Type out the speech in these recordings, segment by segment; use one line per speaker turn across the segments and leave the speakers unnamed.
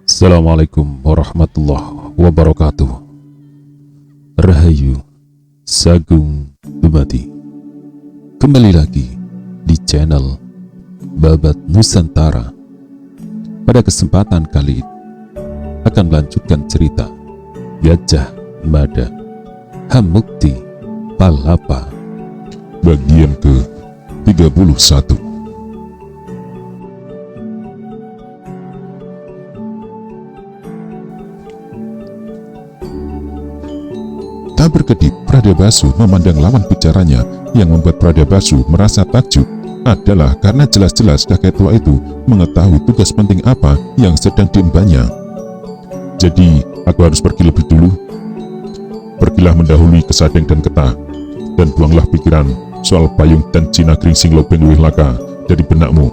Assalamualaikum warahmatullahi wabarakatuh. Rahayu, Sagung Dumadi. Kembali lagi di channel Babat Nusantara. Pada kesempatan kali ini akan melanjutkan cerita Gajah Mada Hamukti Palapa bagian ke-31. Tak berkedip, Pradabasu memandang lawan bicaranya. Yang membuat Pradabasu merasa takjub adalah karena jelas-jelas kakek tua itu mengetahui tugas penting apa yang sedang diembannya. Jadi, aku harus pergi lebih dulu. Pergilah mendahului Kesadeng dan Ketah, dan buanglah pikiran soal payung dan Cina Gringsing Lobeng Luwihlaka dari benakmu.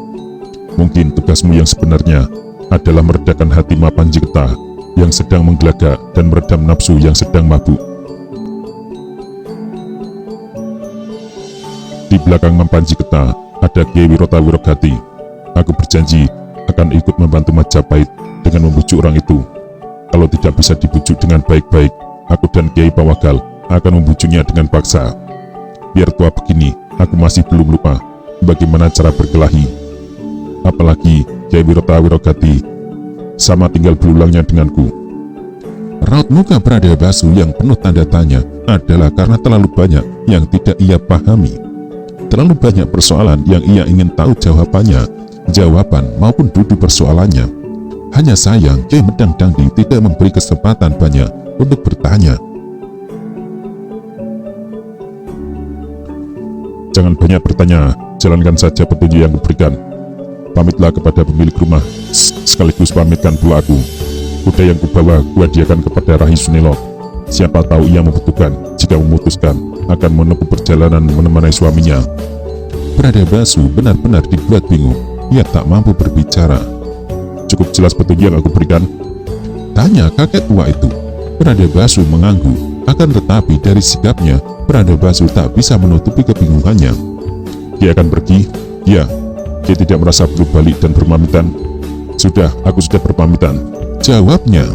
Mungkin tugasmu yang sebenarnya adalah meredakan hati Mapanji Ketah yang sedang menggelagak dan meredam nafsu yang sedang mabuk. Di belakang Mapanji Ketah ada Kiai Wirota Wirogati. Aku berjanji akan ikut membantu Majapahit dengan membujuk orang itu. Kalau tidak bisa dibujuk dengan baik-baik, aku dan Kiai Pawagal akan membujuknya dengan paksa. Biar tua begini, aku masih belum lupa bagaimana cara berkelahi. Apalagi Kiai Wirota Wirogati sama tinggal berulangnya denganku. Raut muka Pradabasu yang penuh tanda tanya adalah karena terlalu banyak yang tidak ia pahami. Terlalu banyak persoalan yang ia ingin tahu jawaban maupun duduk persoalannya. Hanya sayang Kiai Medang Dangdi tidak memberi kesempatan banyak untuk bertanya. Jangan banyak bertanya, jalankan saja petunjuk yang kuberikan. Pamitlah kepada pemilik rumah, sekaligus pamitkan pula aku. Kuda yang kubawa kuhadiahkan kepada Rahi Sunilok. Siapa tahu ia membutuhkan jika memutuskan akan menempuh perjalanan menemani suaminya. Pradabasu benar-benar dibuat bingung. Ia tak mampu berbicara. Cukup jelas petunjuk yang aku berikan? Tanya kakek tua itu. Pradabasu mengangguk. Akan tetapi dari sikapnya, Pradabasu tak bisa menutupi kebingungannya. Dia akan pergi? Ya. Dia tidak merasa perlu balik dan berpamitan. Sudah, aku sudah berpamitan, jawabnya.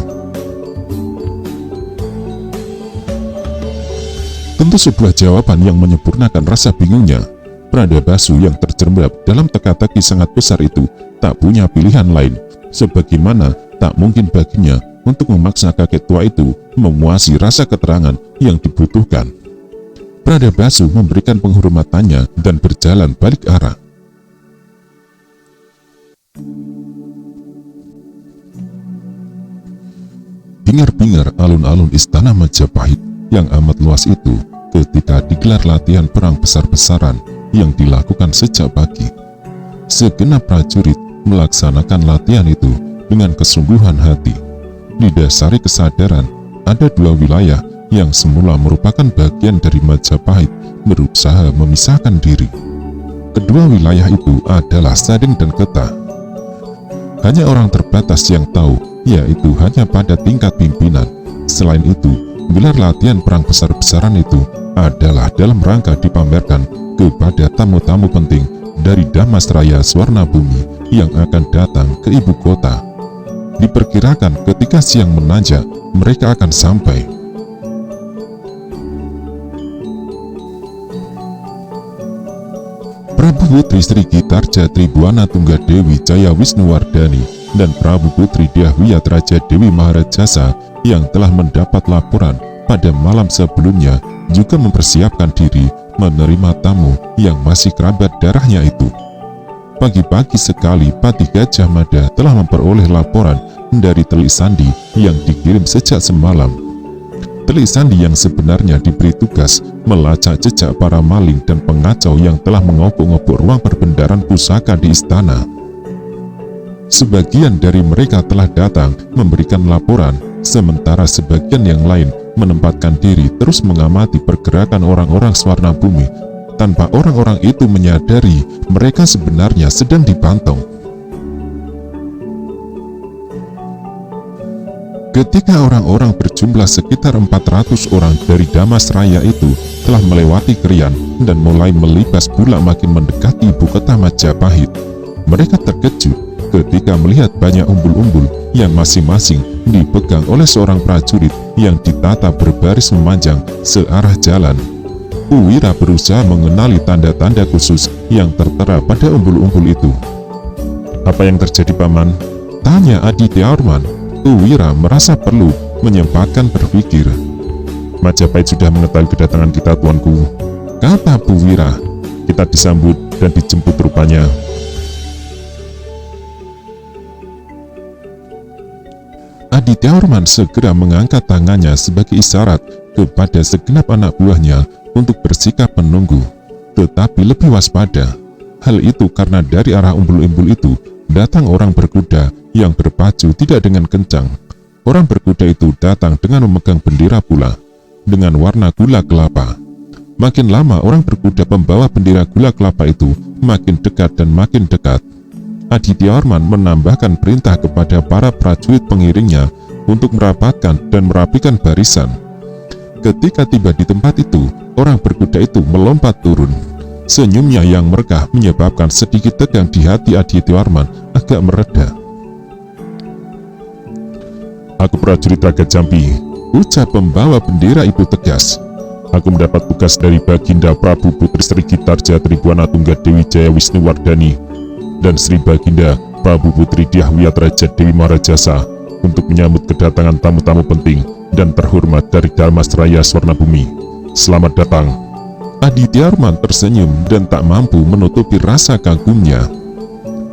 Tentu sebuah jawaban yang menyempurnakan rasa bingungnya. Pradabasu yang terjerembab dalam teka-teki sangat besar itu tak punya pilihan lain, sebagaimana tak mungkin baginya untuk memaksa kakek tua itu memuasi rasa keterangan yang dibutuhkan. Pradabasu memberikan penghormatannya dan berjalan balik arah. Bingar-bingar alun-alun istana Majapahit yang amat luas itu ketika digelar latihan perang besar-besaran yang dilakukan sejak pagi. Segenap prajurit melaksanakan latihan itu dengan kesungguhan hati. Didasari kesadaran, ada dua wilayah yang semula merupakan bagian dari Majapahit berusaha memisahkan diri. Kedua wilayah itu adalah Sadeng dan Ketah. Hanya orang terbatas yang tahu, yaitu hanya pada tingkat pimpinan. Selain itu, gelar latihan perang besar-besaran itu adalah dalam rangka dipamerkan kepada tamu-tamu penting dari Damasraya Swarnabumi yang akan datang ke ibu kota. Diperkirakan ketika siang menanjak, mereka akan sampai. Prabu Putri Sri Gitarja Tribuana Tunggadewi Jaya Wisnuwardani dan Prabu Putri Dahwiyat Raja Dewi Maharajasa yang telah mendapat laporan pada malam sebelumnya juga mempersiapkan diri menerima tamu yang masih kerabat darahnya itu. Pagi-pagi sekali Patih Gajah Mada telah memperoleh laporan dari Telik Sandi yang dikirim sejak semalam. Telik Sandi yang sebenarnya diberi tugas melacak jejak para maling dan pengacau yang telah mengobok-ngobok ruang perbendaharaan pusaka di istana. Sebagian dari mereka telah datang memberikan laporan, sementara sebagian yang lain menempatkan diri terus mengamati pergerakan orang-orang Swarnabumi tanpa orang-orang itu menyadari mereka sebenarnya sedang dipantau. Ketika orang-orang berjumlah sekitar 400 orang dari Damasraya itu telah melewati Krian dan mulai melibas pula makin mendekati ibu kota Majapahit, mereka terkejut ketika melihat banyak umbul-umbul yang masing-masing dipegang oleh seorang prajurit yang ditata berbaris memanjang searah jalan. Puwira berusaha mengenali tanda-tanda khusus yang tertera pada umbul-umbul itu. "Apa yang terjadi, Paman?" tanya Adityawarman. Puwira merasa perlu menyempatkan berpikir. "Majapahit sudah mengetahui kedatangan kita, Tuanku," kata Puwira. "Kita disambut dan dijemput rupanya." Adityawarman segera mengangkat tangannya sebagai isyarat kepada segenap anak buahnya untuk bersikap menunggu, tetapi lebih waspada. Hal itu karena dari arah umbul-umbul itu datang orang berkuda yang berpacu tidak dengan kencang. Orang berkuda itu datang dengan memegang bendera pula dengan warna gula kelapa. Makin lama orang berkuda pembawa bendera gula kelapa itu makin dekat dan makin dekat. Adityawarman menambahkan perintah kepada para prajurit pengiringnya untuk merapatkan dan merapikan barisan. Ketika tiba di tempat itu, orang berkuda itu melompat turun. Senyumnya yang merekah menyebabkan sedikit tegang di hati Adityawarman agak mereda. "Aku prajurit Raga Jambi," ucap pembawa bendera itu tegas. "Aku mendapat tugas dari Baginda Prabu Putri Sri Gitarja Tribuana Tunggadewi Jaya Wisnuwardhani dan Sri Baginda Prabu Putri Dyahwiyatraja Dewi Maharajasa untuk menyambut kedatangan tamu-tamu penting dan terhormat dari Damasraya Swarnabumi. Selamat datang." Adityawarman tersenyum dan tak mampu menutupi rasa kagumnya.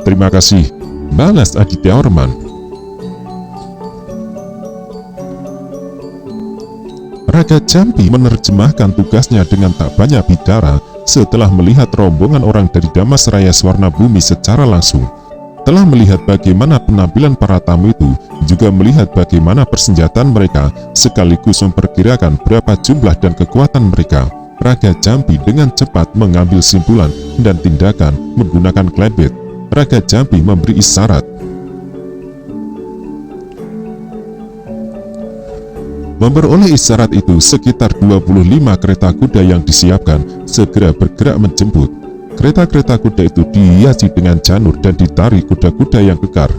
"Terima kasih," balas Adityawarman. Raga Jambi menerjemahkan tugasnya dengan tak banyak bicara setelah melihat rombongan orang dari Damasraya Swarnabumi secara langsung. Telah melihat bagaimana penampilan para tamu itu, juga melihat bagaimana persenjataan mereka, sekaligus memperkirakan berapa jumlah dan kekuatan mereka. Raga Jambi dengan cepat mengambil simpulan dan tindakan menggunakan klebet. Raga Jambi memberi isyarat. Memperoleh isyarat itu, sekitar 25 kereta kuda yang disiapkan segera bergerak menjemput. Kereta-kereta kuda itu dihiasi dengan janur dan ditarik kuda-kuda yang kekar.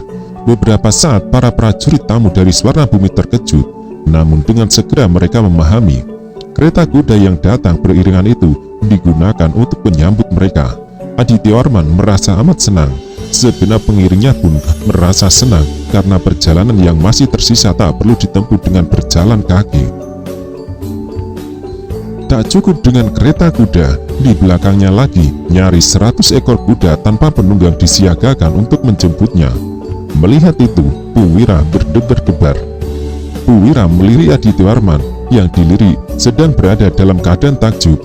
Beberapa saat para prajurit tamu dari Swarnabumi terkejut, namun dengan segera mereka memahami. Kereta kuda yang datang beriringan itu digunakan untuk menyambut mereka. Adityawarman merasa amat senang. Segenap pengiringnya pun merasa senang karena perjalanan yang masih tersisa tak perlu ditempuh dengan berjalan kaki. Tak cukup dengan kereta kuda, di belakangnya lagi nyaris 100 ekor kuda tanpa penunggang disiagakan untuk menjemputnya. Melihat itu, Puwira berdebar-debar. Puwira melirik Adityawarman yang dilirik sedang berada dalam keadaan takjub.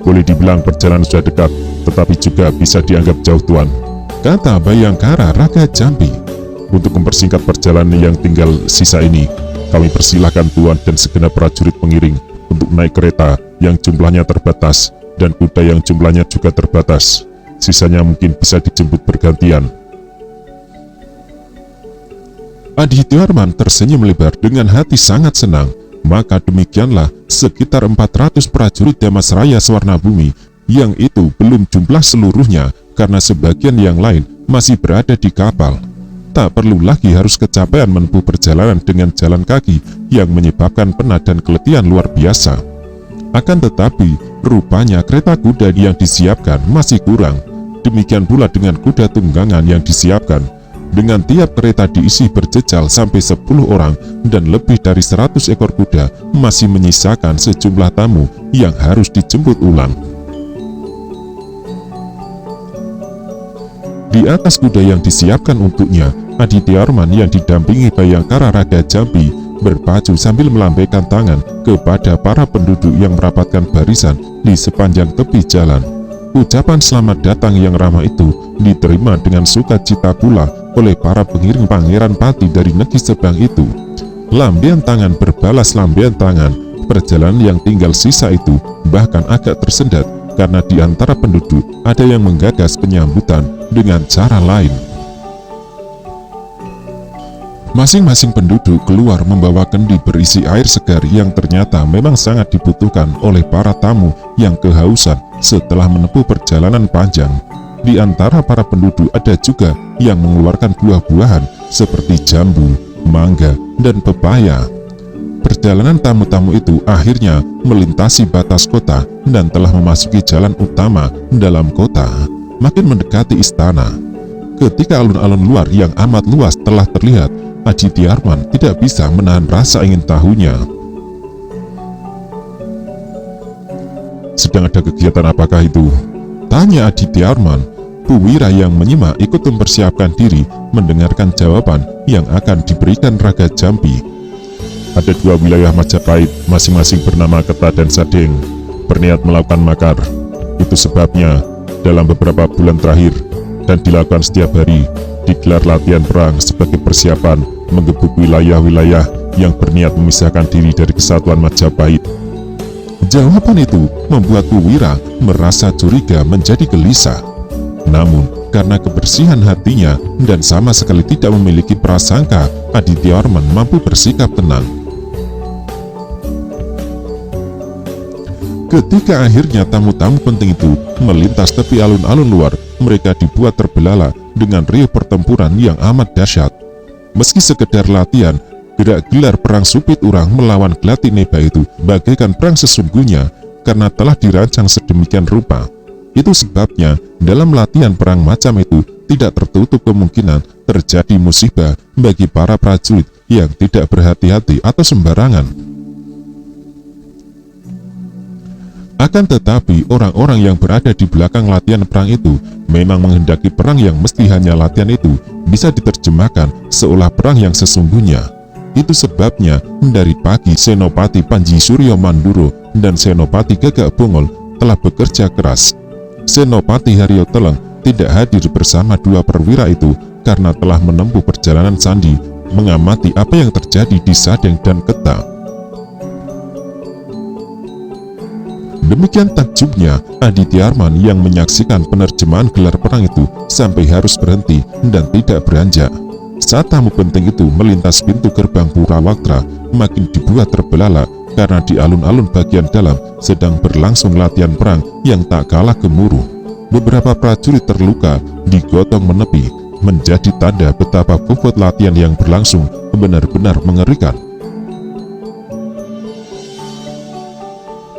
"Boleh dibilang perjalanan sudah dekat, tetapi juga bisa dianggap jauh, Tuan," kata Bayangkara Raga Jambi. "Untuk mempersingkat perjalanan yang tinggal sisa ini, kami persilahkan Tuan dan segenap prajurit pengiring untuk naik kereta yang jumlahnya terbatas dan kuda yang jumlahnya juga terbatas. Sisanya mungkin bisa dijemput bergantian." Adityawarman tersenyum lebar dengan hati sangat senang. Maka demikianlah sekitar 400 prajurit Damasraya Swarnabumi, yang itu belum jumlah seluruhnya karena sebagian yang lain masih berada di kapal. Tak perlu lagi harus kecapean menempuh perjalanan dengan jalan kaki yang menyebabkan penat dan keletihan luar biasa. Akan tetapi, rupanya kereta kuda yang disiapkan masih kurang. Demikian pula dengan kuda tunggangan yang disiapkan. Dengan tiap kereta diisi berjejal sampai 10 orang dan lebih dari 100 ekor kuda, masih menyisakan sejumlah tamu yang harus dijemput ulang. Di atas kuda yang disiapkan untuknya, Adityawarman yang didampingi Bayangkara Raga Jambi berpacu sambil melambaikan tangan kepada para penduduk yang merapatkan barisan di sepanjang tepi jalan. Ucapan selamat datang yang ramah itu diterima dengan sukacita pula oleh para pengiring Pangeran Pati dari negeri seberang itu. Lambaian tangan berbalas lambaian tangan. Perjalanan yang tinggal sisa itu bahkan agak tersendat karena di antara penduduk ada yang menggagas penyambutan dengan cara lain. Masing-masing penduduk keluar membawa kendi berisi air segar yang ternyata memang sangat dibutuhkan oleh para tamu yang kehausan setelah menempuh perjalanan panjang. di antara para penduduk ada juga yang mengeluarkan buah-buahan seperti jambu, mangga, dan pepaya. Perjalanan tamu-tamu itu akhirnya melintasi batas kota dan telah memasuki jalan utama dalam kota, makin mendekati istana. Ketika alun-alun luar yang amat luas telah terlihat, Adityawarman tidak bisa menahan rasa ingin tahunya. "Sedang ada kegiatan apakah itu?" tanya Adityawarman. Bu Wira yang menyimak ikut mempersiapkan diri mendengarkan jawaban yang akan diberikan Raga Jambi. "Ada 2 wilayah Majapahit, masing-masing bernama Keta dan Sadeng, berniat melakukan makar. Itu sebabnya dalam beberapa bulan terakhir dan dilakukan setiap hari, digelar latihan perang sebagai persiapan menggebuk wilayah-wilayah yang berniat memisahkan diri dari kesatuan Majapahit." Jawaban itu membuat Bu Wira merasa curiga menjadi gelisah. Namun, karena kebersihan hatinya dan sama sekali tidak memiliki prasangka, Adityawarman mampu bersikap tenang. Ketika akhirnya tamu-tamu penting itu melintas tepi alun-alun luar, mereka dibuat terbelalak dengan riuh pertempuran yang amat dahsyat. Meski sekedar latihan, gerak-gelar perang Supit Urang melawan Glatineba itu bagaikan perang sesungguhnya karena telah dirancang sedemikian rupa. Itu sebabnya dalam latihan perang macam itu tidak tertutup kemungkinan terjadi musibah bagi para prajurit yang tidak berhati-hati atau sembarangan. Akan tetapi orang-orang yang berada di belakang latihan perang itu memang menghendaki perang yang mesti hanya latihan itu bisa diterjemahkan seolah perang yang sesungguhnya. Itu sebabnya dari pagi Senopati Panji Suryo Manduro dan Senopati Gagak Bongol telah bekerja keras. Senopati Haryo Teleng tidak hadir bersama 2 perwira itu karena telah menempuh perjalanan sandi mengamati apa yang terjadi di Sadeng dan Keta. Demikian takjubnya Adityawarman yang menyaksikan penerjemahan gelar perang itu sampai harus berhenti dan tidak beranjak. Saat tamu penting itu melintas pintu gerbang Purawaktra, makin dibuat terbelalak karena di alun-alun bagian dalam sedang berlangsung latihan perang yang tak kalah gemuruh. Beberapa prajurit terluka digotong menepi, menjadi tanda betapa bobot latihan yang berlangsung benar-benar mengerikan.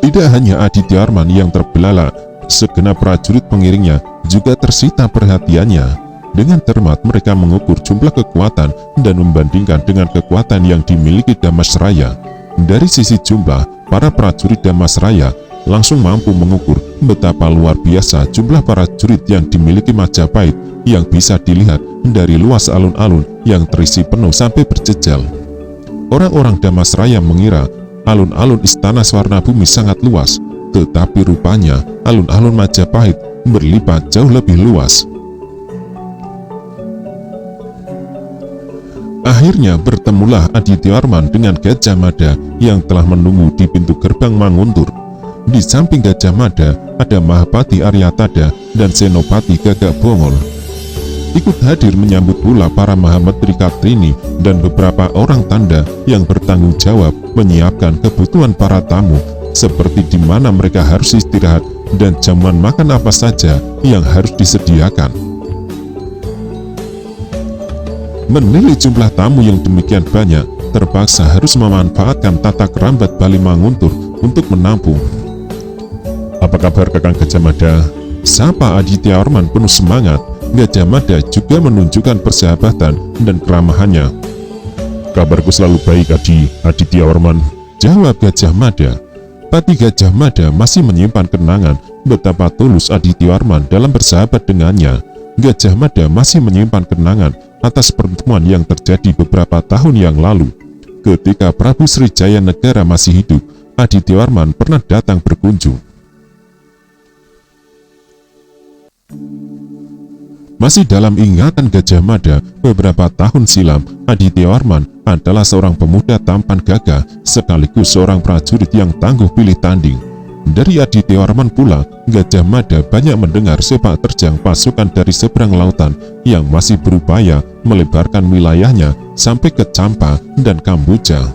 Tidak hanya Adityawarman yang terbelalak, segenap prajurit pengiringnya juga tersita perhatiannya. Dengan cermat mereka mengukur jumlah kekuatan dan membandingkan dengan kekuatan yang dimiliki Damasraya. Dari sisi jumlah, para prajurit Damasraya langsung mampu mengukur betapa luar biasa jumlah prajurit yang dimiliki Majapahit yang bisa dilihat dari luas alun-alun yang terisi penuh sampai berjejal. Orang-orang Damasraya mengira alun-alun istana Swarnabumi sangat luas, tetapi rupanya alun-alun Majapahit berlipat jauh lebih luas. Akhirnya bertemulah Adityawarman dengan Gajah Mada yang telah menunggu di pintu gerbang Manguntur. Di samping Gajah Mada ada Mahapati Aryatada dan Senopati Gagak Bongol. Ikut hadir menyambut pula para Mahamentri Katrini dan beberapa orang tanda yang bertanggung jawab menyiapkan kebutuhan para tamu, seperti di mana mereka harus istirahat dan jamuan makan apa saja yang harus disediakan. Menilai jumlah tamu yang demikian banyak, terpaksa harus memanfaatkan tata kerambat Bali Manguntur untuk menampung. "Apa kabar Kakang Gajah Mada?" sapa Adityawarman penuh semangat. Gajah Mada juga menunjukkan persahabatan dan keramahannya. "Kabarku selalu baik, Adityawarman," jawab Gajah Mada. Pati Gajah Mada masih menyimpan kenangan betapa tulus Adityawarman dalam bersahabat dengannya. Gajah Mada masih menyimpan kenangan atas pertemuan yang terjadi beberapa tahun yang lalu. Ketika Prabu Srijaya Negara masih hidup, Adityawarman pernah datang berkunjung. Masih dalam ingatan Gajah Mada, beberapa tahun silam, Adityawarman adalah seorang pemuda tampan gagah sekaligus seorang prajurit yang tangguh pilih tanding. Dari Adityawarman pula, Gajah Mada banyak mendengar sepak terjang pasukan dari seberang lautan yang masih berupaya melebarkan wilayahnya sampai ke Campa dan Kamboja.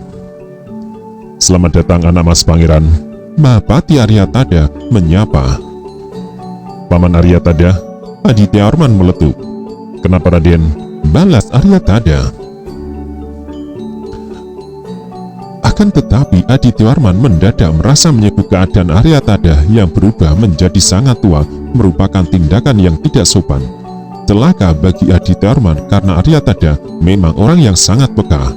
"Selamat datang anak mas pangeran," Mahapati Aryatada menyapa. "Paman Aryatada," Adityawarman meletup. "Kenapa, Raden?" balas Aryatada. Akan tetapi Adityawarman mendadak merasa menyebut keadaan Aryatada yang berubah menjadi sangat tua merupakan tindakan yang tidak sopan. Celaka bagi Adityawarman karena Aryatada memang orang yang sangat peka.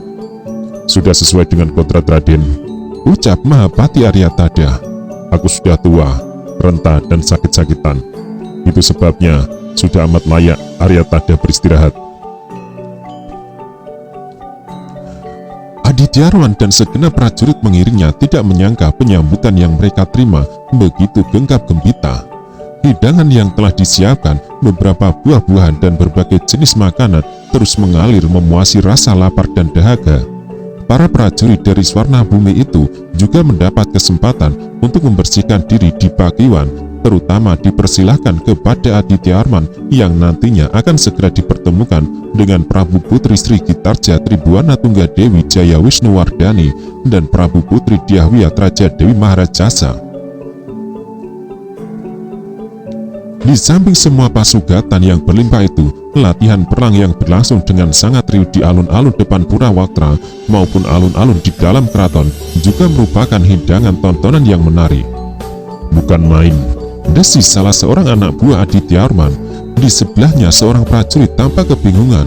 "Sudah sesuai dengan kodrat Raden," ucap Mahapati Aryatada. "Aku sudah tua, renta dan sakit-sakitan. Itu sebabnya sudah amat layak Aryatada beristirahat." Adityawarman dan segenap prajurit mengiringnya tidak menyangka penyambutan yang mereka terima begitu genggam gembita. Hidangan yang telah disiapkan, beberapa buah-buahan dan berbagai jenis makanan terus mengalir memuasi rasa lapar dan dahaga. Para prajurit dari Swarnabhumi itu juga mendapat kesempatan untuk membersihkan diri di Pakiwan, terutama dipersilahkan kepada Adityawarman yang nantinya akan segera dipertemukan dengan Prabu Putri Sri Gitarja Tribuana Tunggadewi Jaya Wisnuwardhani dan Prabu Putri Dyahwiyat Raja Dewi Maharajasa. Di samping semua pasugatan yang berlimpah itu, latihan perang yang berlangsung dengan sangat riuh di alun-alun depan Pura Waktra maupun alun-alun di dalam keraton juga merupakan hidangan tontonan yang menarik. "Bukan main," desis salah seorang anak buah Adityawarman. Di sebelahnya seorang prajurit tampak kebingungan.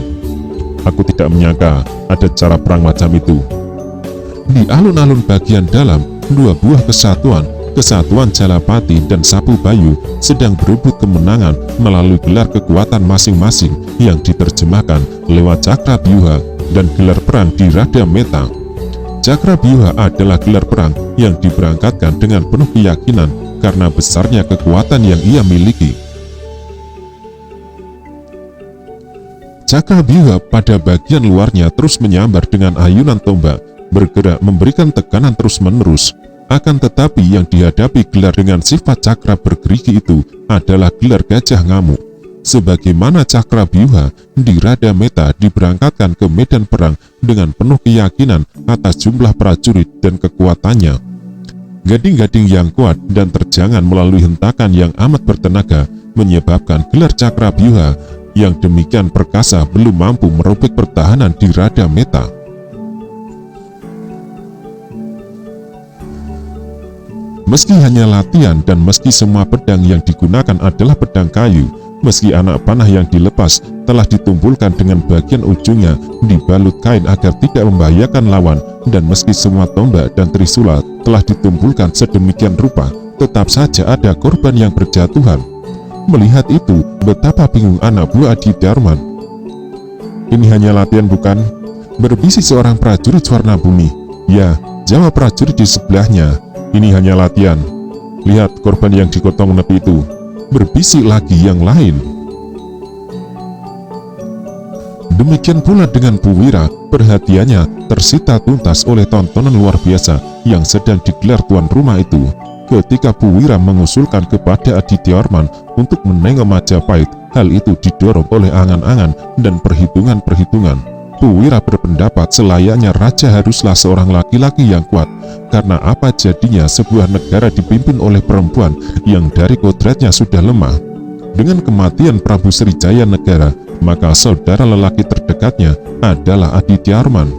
"Aku tidak menyangka ada cara perang macam itu." Di alun-alun bagian dalam, dua buah Kesatuan Jalapati dan Sapu Bayu sedang berebut kemenangan melalui gelar kekuatan masing-masing yang diterjemahkan lewat Cakrabyuha dan gelar perang di Radameta. Cakrabyuha adalah gelar perang yang diberangkatkan dengan penuh keyakinan karena besarnya kekuatan yang ia miliki. Cakrabyuha pada bagian luarnya terus menyambar dengan ayunan tombak, bergerak memberikan tekanan terus-menerus. Akan tetapi yang dihadapi gelar dengan sifat cakra bergerigi itu adalah gelar gajah ngamuk. Sebagaimana Cakrabyuha di Radameta diberangkatkan ke medan perang dengan penuh keyakinan atas jumlah prajurit dan kekuatannya. Gading-gading yang kuat dan terjangan melalui hentakan yang amat bertenaga menyebabkan gelar Cakrabyuha yang demikian perkasa belum mampu merobek pertahanan di Radameta. Meski hanya latihan dan meski semua pedang yang digunakan adalah pedang kayu, meski anak panah yang dilepas telah ditumpulkan dengan bagian ujungnya dibalut kain agar tidak membahayakan lawan, dan meski semua tombak dan trisula telah ditumpulkan sedemikian rupa, tetap saja ada korban yang berjatuhan. Melihat itu, betapa bingung anak buah Adityawarman. "Ini hanya latihan, bukan?" berbisik seorang prajurit Swarnabhumi. "Ya," jawab prajurit di sebelahnya. "Ini hanya latihan. Lihat korban yang digotong nepi itu," berbisik lagi yang lain. Demikian pula dengan Puwira, perhatiannya tersita tuntas oleh tontonan luar biasa yang sedang digelar tuan rumah itu. Ketika Puwira mengusulkan kepada Adityawarman untuk menengok Majapahit, hal itu didorong oleh angan-angan dan perhitungan-perhitungan. Puwira berpendapat selayaknya raja haruslah seorang laki-laki yang kuat, karena apa jadinya sebuah negara dipimpin oleh perempuan yang dari kodratnya sudah lemah. Dengan kematian Prabu Srijaya Negara, maka saudara lelaki terdekatnya adalah Adityawarman.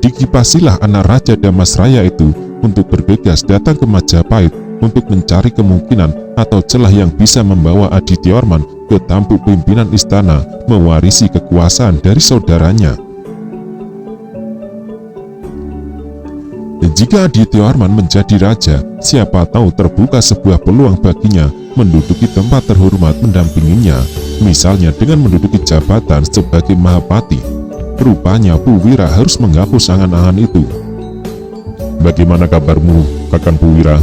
Dikipasilah anak Raja Damasraya itu untuk bergegas datang ke Majapahit untuk mencari kemungkinan atau celah yang bisa membawa Adityawarman ke tampuk pimpinan istana mewarisi kekuasaan dari saudaranya. Jika Adityawarman menjadi raja, siapa tahu terbuka sebuah peluang baginya menduduki tempat terhormat mendampinginya, misalnya dengan menduduki jabatan sebagai Mahapati. Rupanya Puwira harus menghapus angan-angan itu. "Bagaimana kabarmu, Kakang Puwira?"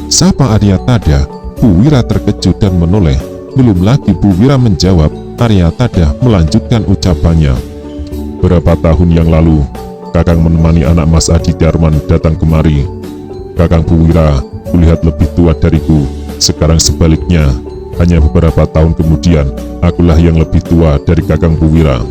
sapa Aryatada. Puwira terkejut dan menoleh. Belum lagi Puwira menjawab, Aryatada melanjutkan ucapannya. "Berapa tahun yang lalu Kakang menemani anak Mas Adityawarman datang kemari. Kakang Puwira kulihat lebih tua dariku. Sekarang sebaliknya, hanya beberapa tahun kemudian, akulah yang lebih tua dari Kakang Puwira."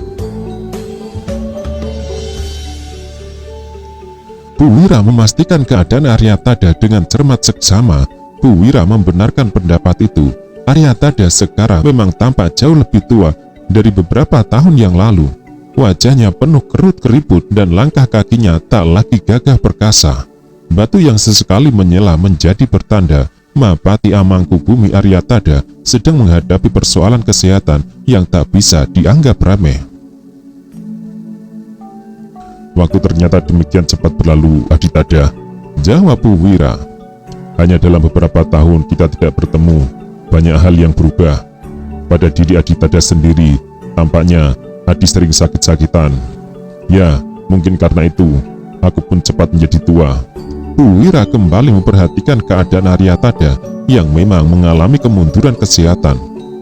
Puwira memastikan keadaan Aryatada dengan cermat seksama. Puwira membenarkan pendapat itu. Aryatada sekarang memang tampak jauh lebih tua dari beberapa tahun yang lalu. Wajahnya penuh kerut-keriput dan langkah kakinya tak lagi gagah perkasa. Batu yang sesekali menyela menjadi pertanda Mahapati Amangkubumi Aryatada sedang menghadapi persoalan kesehatan yang tak bisa dianggap remeh. Waktu ternyata demikian cepat berlalu, Aditada, jawab Puwira. Hanya dalam beberapa tahun kita tidak bertemu, banyak hal yang berubah. Pada diri Aditada sendiri, tampaknya Adi sering sakit-sakitan. Ya, mungkin karena itu, aku pun cepat menjadi tua. Puwira kembali memperhatikan keadaan Aryatada yang memang mengalami kemunduran kesehatan.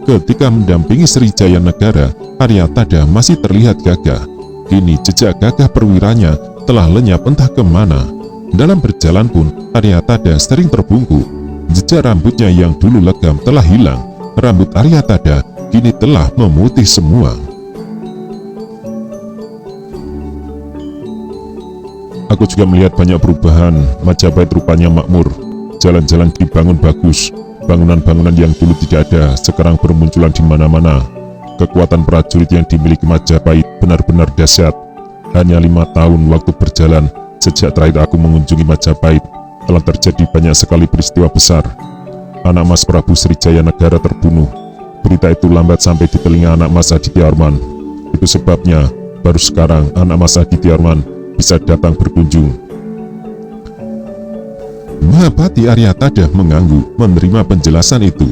Ketika mendampingi Srijaya Negara, Aryatada masih terlihat gagah. Kini jejak gagah perwiranya telah lenyap entah kemana. Dalam berjalan pun, Aryatada sering terbungkuk. Jejak rambutnya yang dulu legam telah hilang. Rambut Aryatada kini telah memutih semua. Aku juga melihat banyak perubahan. Majapahit rupanya makmur. Jalan-jalan dibangun bagus. Bangunan-bangunan yang dulu tidak ada sekarang bermunculan di mana-mana. Kekuatan prajurit yang dimiliki Majapahit benar-benar dahsyat. Hanya 5 tahun waktu berjalan sejak terakhir aku mengunjungi Majapahit, telah terjadi banyak sekali peristiwa besar. Anak Mas Prabu Srijaya Negara terbunuh. Berita itu lambat sampai di telinga anak Mas Adityawarman. Itu sebabnya baru sekarang anak Mas Adityawarman bisa datang berkunjung. Mahapati Aryatada mengangguk menerima penjelasan itu.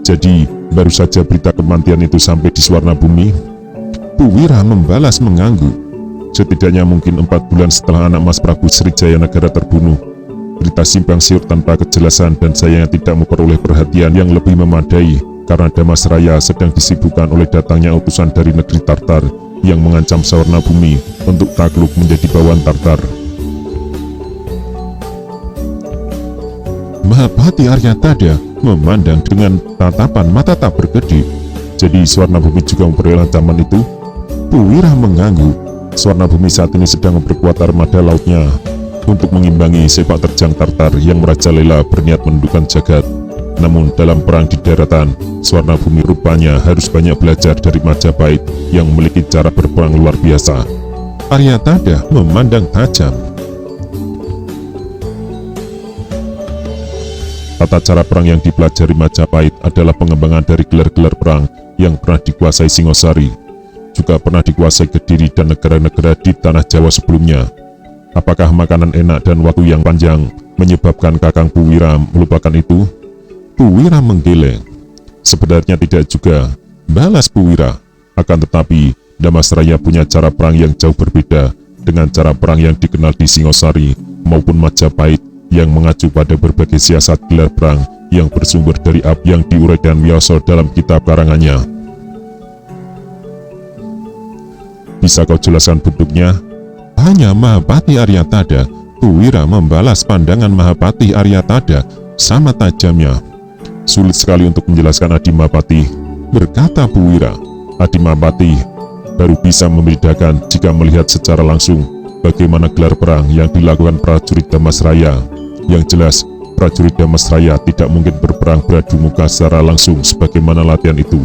Jadi, baru saja berita kematian itu sampai di Swarnabumi? Puwira membalas mengangguk. Setidaknya mungkin 4 bulan setelah anak Mas Prabu Srijaya Negara terbunuh. Berita simpang siur tanpa kejelasan dan sayangnya tidak memperoleh perhatian yang lebih memadai karena Damasraya sedang disibukkan oleh datangnya utusan dari negeri Tartar yang mengancam Swarnabumi untuk takluk menjadi bawahan Tartar. Mahapati Aryatada memandang dengan tatapan mata tak berkedip. Jadi Swarnabumi juga memperoleh ancaman itu? Puwira mengangguk. Swarnabumi saat ini sedang memperkuat armada lautnya untuk mengimbangi sepak terjang Tartar yang merajalela berniat menundukkan jagat. Namun dalam perang di daratan, Swarnabumi rupanya harus banyak belajar dari Majapahit yang memiliki cara berperang luar biasa. Aryatada memandang tajam. Tata cara perang yang dipelajari Majapahit adalah pengembangan dari gelar-gelar perang yang pernah dikuasai Singosari, juga pernah dikuasai Kediri dan negara-negara di tanah Jawa sebelumnya. Apakah makanan enak dan waktu yang panjang menyebabkan Kakang Puwira melupakan itu? Puwira menggeleng. Sebenarnya tidak juga, balas Puwira. Akan tetapi, Damasraya punya cara perang yang jauh berbeda dengan cara perang yang dikenal di Singosari maupun Majapahit yang mengacu pada berbagai siasat gelar perang yang bersumber dari yang diuraikan Wiyasa dalam kitab karangannya. Bisa kau jelaskan bentuknya? Tanya Mahapati Aryatada. Puwira membalas pandangan Mahapati Aryatada sama tajamnya. Sulit sekali untuk menjelaskan Adi Mahapati, berkata Puwira. Adi Mahapati baru bisa membedakan jika melihat secara langsung bagaimana gelar perang yang dilakukan prajurit Damasraya. Yang jelas, prajurit Damasraya tidak mungkin berperang beradu muka secara langsung sebagaimana latihan itu.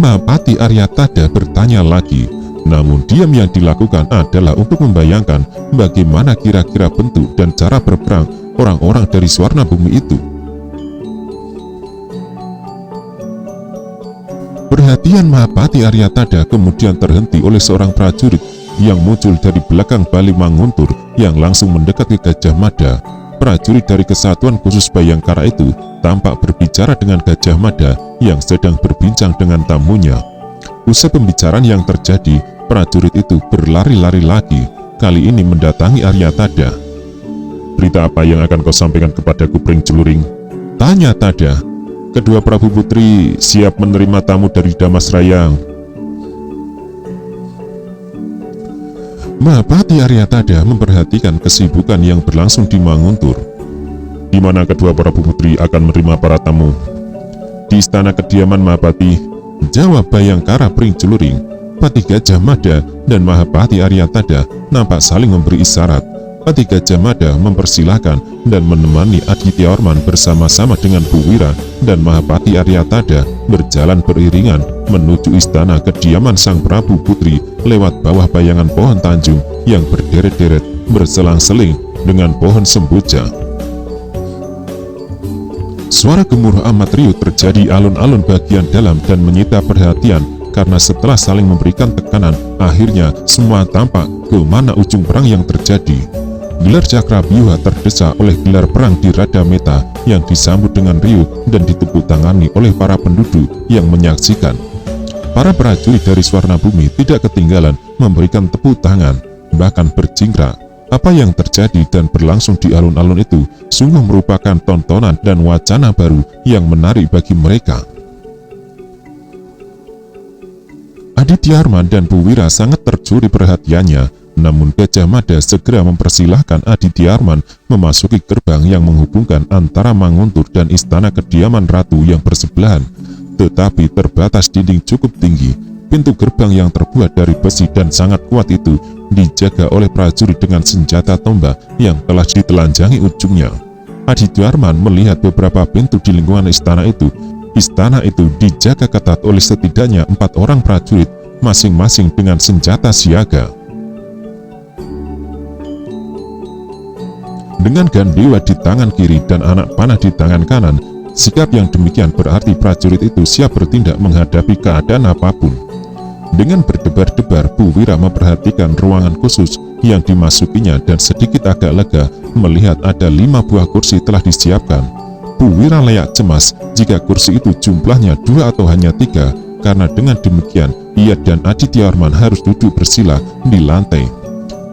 Mahapati Aryatada bertanya lagi, namun diam yang dilakukan adalah untuk membayangkan bagaimana kira-kira bentuk dan cara berperang orang-orang dari Swarnabumi itu. Perhatian Mahapati Aryatada kemudian terhenti oleh seorang prajurit yang muncul dari belakang Bali Manguntur yang langsung mendekat ke Gajah Mada. Prajurit dari Kesatuan Khusus Bayangkara itu tampak berbicara dengan Gajah Mada yang sedang berbincang dengan tamunya. Usai pembicaraan yang terjadi, prajurit itu berlari-lari lagi, kali ini mendatangi Aryatada. Berita apa yang akan kau sampaikan kepadaku, Pring Celuring? Tanya Tada. Kedua Prabu Putri siap menerima tamu dari Damasraya. Mahapati Aryatada memperhatikan kesibukan yang berlangsung di Manguntur. Di mana kedua Prabu Putri akan menerima para tamu? Di istana kediaman Mahapati, jawab Bayangkara Pring Celuring. Pati Gajah Mada dan Mahapati Aryatada nampak saling memberi isyarat. Pati Gajah Mada mempersilahkan dan menemani Adityawarman bersama-sama dengan Puwira dan Mahapati Aryatada berjalan beriringan menuju istana kediaman sang Prabu Putri lewat bawah bayangan pohon tanjung yang berderet-deret berselang-seling dengan pohon semboja. Suara gemuruh amat riuh terjadi alun-alun bagian dalam dan menyita perhatian karena setelah saling memberikan tekanan, akhirnya semua tampak ke mana ujung perang yang terjadi. Gelar Cakrabyuha terdesak oleh gelar perang di Radameta yang disambut dengan riuh dan ditepuk tangani oleh para penduduk yang menyaksikan. Para prajurit dari Swarnabhumi tidak ketinggalan memberikan tepuk tangan, bahkan berjingkrak. Apa yang terjadi dan berlangsung di alun-alun itu sungguh merupakan tontonan dan wacana baru yang menarik bagi mereka. Adityawarman dan Puwira sangat tercuri perhatiannya. Namun Gajah Mada segera mempersilahkan Adityawarman memasuki gerbang yang menghubungkan antara Manguntur dan istana kediaman ratu yang bersebelahan. Tetapi terbatas dinding cukup tinggi, pintu gerbang yang terbuat dari besi dan sangat kuat itu dijaga oleh prajurit dengan senjata tombak yang telah ditelanjangi ujungnya. Adityawarman melihat beberapa pintu di lingkungan istana itu. Istana itu dijaga ketat oleh setidaknya 4 orang prajurit, masing-masing dengan senjata siaga. Dengan Gandewa di tangan kiri dan anak panah di tangan kanan, sikap yang demikian berarti prajurit itu siap bertindak menghadapi keadaan apapun. Dengan berdebar-debar, Puwira memperhatikan ruangan khusus yang dimasukinya dan sedikit agak lega melihat ada 5 buah kursi telah disiapkan. Puwira layak cemas jika kursi itu jumlahnya 2 atau hanya 3, karena dengan demikian ia dan Adityawarman harus duduk bersila di lantai.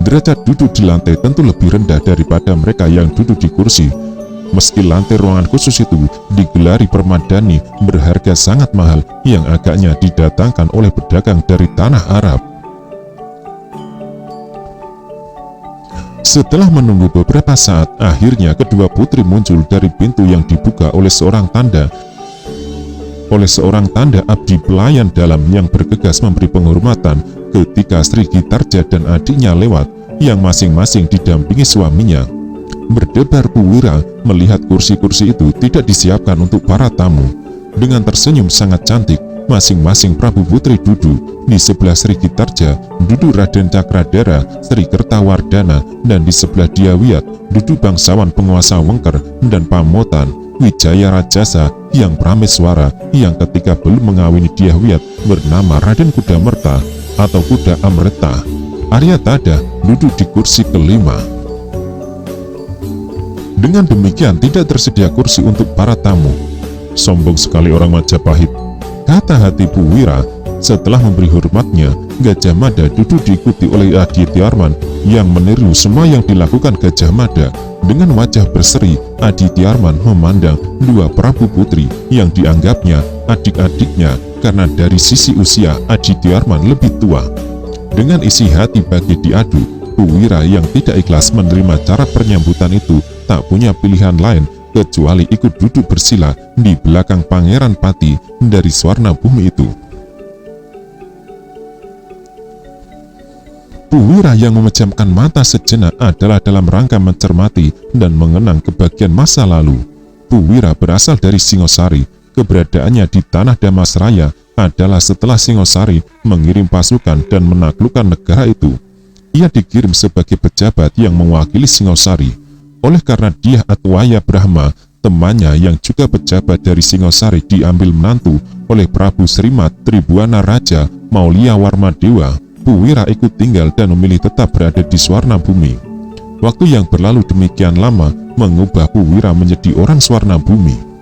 Derajat duduk di lantai tentu lebih rendah daripada mereka yang duduk di kursi. Meski lantai ruangan khusus itu digelari permadani berharga sangat mahal yang agaknya didatangkan oleh pedagang dari tanah Arab. Setelah menunggu beberapa saat, akhirnya kedua putri muncul dari pintu yang dibuka oleh seorang tanda abdi pelayan dalam yang bergegas memberi penghormatan ketika Sri Gitarja dan adiknya lewat, yang masing-masing didampingi suaminya. Berdebar Puwira melihat kursi-kursi itu tidak disiapkan untuk para tamu. Dengan tersenyum sangat cantik, masing-masing Prabu Putri duduk. Di sebelah Sri Gitarja duduk Raden Cakradara, Sri Kertawardhana, dan di sebelah Dyawiyat duduk bangsawan penguasa Wengker dan Pamotan, Wijaya Rajasa yang Prameswara yang ketika belum mengawini Dyawiyat bernama Raden Kudamerta atau Kuda Amreta. Aryatada duduk di kursi kelima. Dengan demikian tidak tersedia kursi untuk para tamu. Sombong sekali orang Majapahit, kata hati Puwira. Setelah memberi hormatnya, Gajah Mada duduk diikuti oleh Adityawarman yang meniru semua yang dilakukan Gajah Mada. Dengan wajah berseri, Adityawarman memandang 2 Prabu Putri yang dianggapnya adik-adiknya karena dari sisi usia Adityawarman lebih tua. Dengan isi hati bagi diadu, Puwira yang tidak ikhlas menerima cara penyambutan itu tak punya pilihan lain kecuali ikut duduk bersila di belakang Pangeran Pati dari Swarnabhumi itu. Puwira yang memejamkan mata sejenak adalah dalam rangka mencermati dan mengenang kebahagiaan masa lalu. Puwira berasal dari Singosari. Keberadaannya di tanah Damasraya adalah setelah Singosari mengirim pasukan dan menaklukkan negara itu. Ia dikirim sebagai pejabat yang mewakili Singosari. Oleh karena dia Atwaya Brahma, temannya yang juga pejabat dari Singosari diambil menantu oleh Prabu Srimat Tribuana Raja Maulia Warmadewa, Puwira ikut tinggal dan memilih tetap berada di Swarnabhumi. Waktu yang berlalu demikian lama mengubah Puwira menjadi orang Swarnabhumi.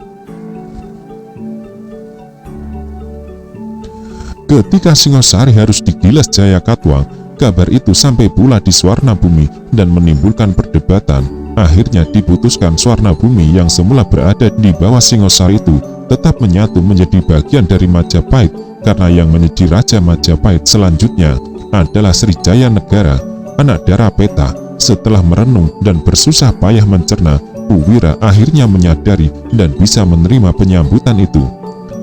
Ketika Singosari harus digilas Jayakatwang, kabar itu sampai pula di Swarnabhumi dan menimbulkan perdebatan. Akhirnya diputuskan Swarnabhumi yang semula berada di bawah Singosari itu tetap menyatu menjadi bagian dari Majapahit, karena yang menjadi Raja Majapahit selanjutnya adalah Srijaya Negara, anak Darapeta. Setelah merenung dan bersusah payah mencerna, Puwira akhirnya menyadari dan bisa menerima penyambutan itu.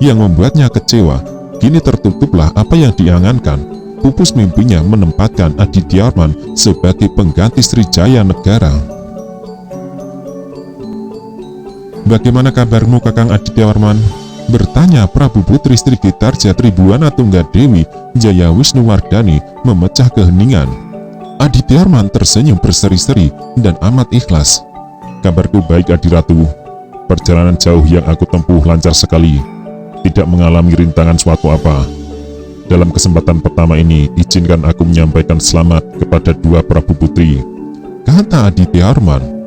Yang membuatnya kecewa, kini tertutuplah apa yang diangankan. pupus mimpinya menempatkan Adityawarman sebagai pengganti Srijaya Negara. "Bagaimana kabarmu, Kakang Adityawarman?" bertanya Prabu Putri Srigitarja Tribuana Tunggadewi Jaya Wisnuwardhani memecah keheningan. Adityawarman tersenyum berseri-seri dan amat ikhlas. "Kabarku baik, Adiratu. Perjalanan jauh yang aku tempuh lancar sekali, tidak mengalami rintangan suatu apa. Dalam kesempatan pertama ini, izinkan aku menyampaikan selamat kepada dua Prabu Putri," kata Adityawarman.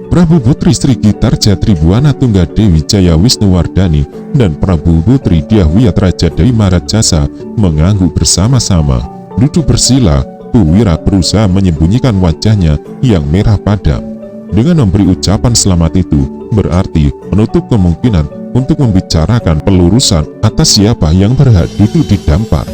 Prabu Putri Srigitarja Tribuana Tunggadewi Jaya Wisnuwardhani dan Prabu Putri Dyahwiyat Raja Dewi Marajasa mengangguk bersama-sama. Duduk bersila, Puwira berusaha menyembunyikan wajahnya yang merah padam. Dengan memberi ucapan selamat itu berarti menutup kemungkinan untuk membicarakan pelurusan atas siapa yang berhak duduk di dampar.